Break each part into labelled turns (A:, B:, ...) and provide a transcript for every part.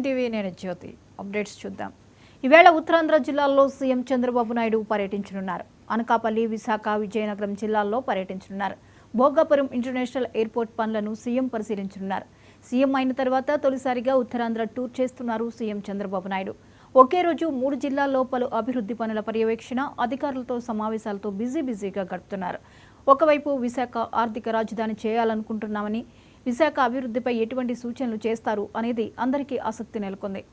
A: TV నేను జ్యోతి updates చూద్దాం. ఈవేళ ఉత్తరాంధ్ర జిల్లాల్లో సీఎం చంద్రబాబు నాయుడు పర్యటించనున్నారు. అనకాపల్లి, విశాఖ, విజయనగరం జిల్లాల్లో పర్యటించనున్నారు. భోగాపురం ఇంటర్నేషనల్ ఎయిర్పోర్ట్ పనులను సీఎం పరిశీలించనున్నారు. సీఎం అయిన తర్వాత తొలిసారిగా ఉత్తరాంధ్ర టూర్ చేస్తున్నారు సీఎం చంద్రబాబు నాయుడు. ఒకే రోజు 3 జిల్లాల్లో పలు అభివృద్ధి పనుల పర్యవేక్షణ, అధికారులతో సమావేశాలతో బిజీగా గడుపుతున్నారు. ఒకవైపు విశాఖ ఆర్థిక రాజధాని చేయాలనుకుంటున్నామని, విశాఖ అభివృద్ధిపై ఎటువంటి సూచనలు చేస్తారు అనేది అందరికీ ఆసక్తి నెలకొంది.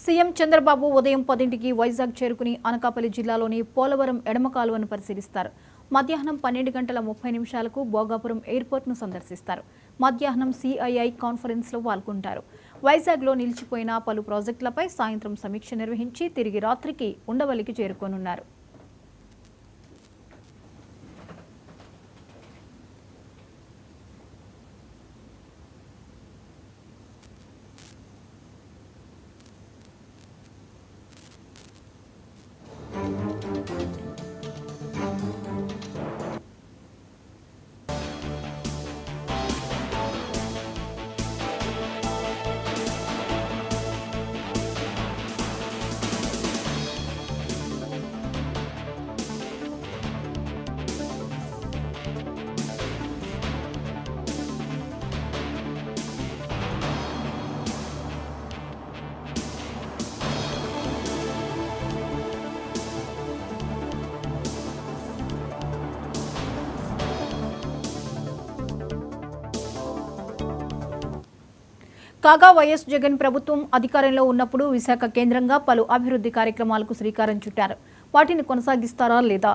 A: సీఎం చంద్రబాబు ఉదయం 10ంటికి వైజాగ్ చేరుకుని అనకాపల్లి జిల్లాలోని పోలవరం ఎడమ కాలువను పరిశీలిస్తారు. మధ్యాహ్నం 12:30 భోగాపురం ఎయిర్పోర్ట్ను సందర్శిస్తారు. మధ్యాహ్నం సిఐఐ కాన్ఫరెన్స్లో పాల్గొంటారు. వైజాగ్లో నిలిచిపోయిన పలు ప్రాజెక్టులపై సాయంత్రం సమీక్ష నిర్వహించి తిరిగి రాత్రికి ఉండవల్లికి చేరుకోనున్నారు. కాగా వైఎస్ జగన్ ప్రభుత్వం అధికారంలో ఉన్నప్పుడు విశాఖ కేంద్రంగా పలు అభివృద్ధి కార్యక్రమాలకు శ్రీకారం చుట్టారు. వాటిని కొనసాగిస్తారా లేదా?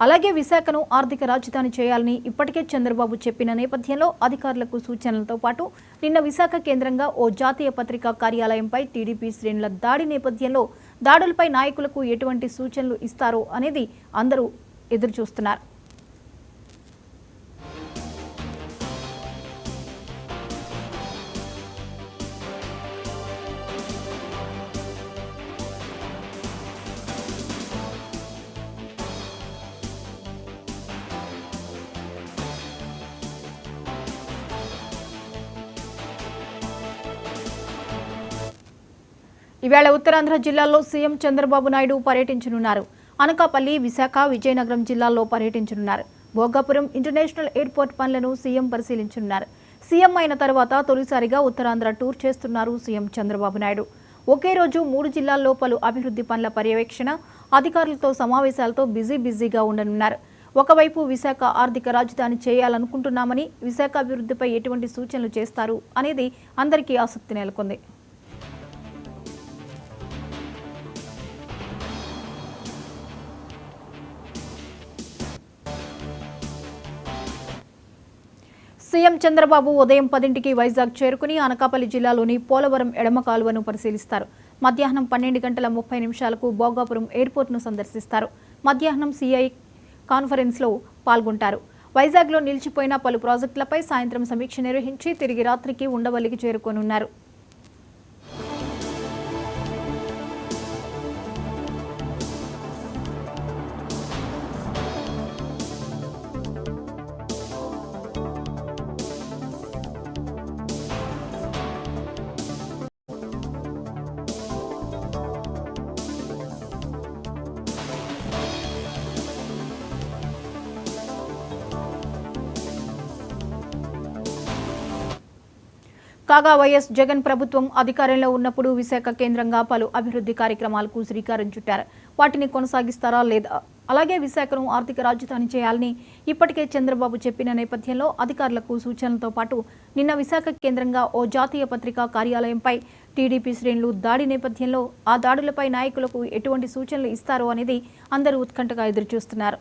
A: అలాగే విశాఖను ఆర్థిక రాజధాని చేయాలని ఇప్పటికే చంద్రబాబు చెప్పిన నేపథ్యంలో అధికారులకు సూచనలతో పాటు నిన్న విశాఖ కేంద్రంగా ఓ జాతీయ పత్రికా కార్యాలయంపై టీడీపీ శ్రేణుల దాడి నేపథ్యంలో దాడులపై నాయకులకు ఎటువంటి సూచనలు ఇస్తారో అనేది అందరూ ఎదురుచూస్తున్నారు. ఈవేళ ఉత్తరాంధ్ర జిల్లాల్లో సీఎం చంద్రబాబు నాయుడు పర్యటించనున్నారు. అనకాపల్లి, విశాఖ, విజయనగరం జిల్లాల్లో పర్యటించనున్నారు. భోగాపురం ఇంటర్నేషనల్ ఎయిర్పోర్ట్ పనులను సీఎం పరిశీలించనున్నారు. సీఎం అయిన తర్వాత తొలిసారిగా ఉత్తరాంధ్ర టూర్ చేస్తున్నారు సీఎం చంద్రబాబు నాయుడు. ఒకే రోజు 3 జిల్లాల్లో పలు అభివృద్ధి పనుల పర్యవేక్షణ, అధికారులతో సమావేశాలతో బిజీగా ఉండనున్నారు. ఒకవైపు విశాఖ ఆర్థిక రాజధాని చేయాలనుకుంటున్నామని, విశాఖ అభివృద్ధిపై ఎటువంటి సూచనలు చేస్తారు అనేది అందరికీ ఆసక్తి నెలకొంది. సీఎం చంద్రబాబు ఉదయం 10ంటికి వైజాగ్ చేరుకుని అనకాపల్లి జిల్లాలోని పోలవరం ఎడమ కాలువను పరిశీలిస్తారు. మధ్యాహ్నం 12:30 భోగాపురం ఎయిర్పోర్ట్ను సందర్శిస్తారు. మధ్యాహ్నం సిఐ కాన్ఫరెన్స్లో పాల్గొంటారు. వైజాగ్లో నిలిచిపోయిన పలు ప్రాజెక్టులపై సాయంత్రం సమీక్ష నిర్వహించి తిరిగి రాత్రికి ఉండవల్లికి చేరుకోనున్నారు. కాగా వైఎస్ జగన్ ప్రభుత్వం అధికారంలో ఉన్నప్పుడు విశాఖ కేంద్రంగా పలు అభివృద్ధి కార్యక్రమాలకు శ్రీకారం చుట్టారు. వాటిని కొనసాగిస్తారా లేదా? అలాగే విశాఖను ఆర్థిక రాజధాని చేయాలని ఇప్పటికే చంద్రబాబు చెప్పిన నేపథ్యంలో అధికారులకు సూచనలతో పాటు నిన్న విశాఖ కేంద్రంగా ఓ జాతీయ పత్రికా కార్యాలయంపై టీడీపీ శ్రేణులు దాడి నేపథ్యంలో ఆ దాడులపై నాయకులకు ఎటువంటి సూచనలు ఇస్తారో అనేది అందరూ ఉత్కంఠగా ఎదురుచూస్తున్నారు.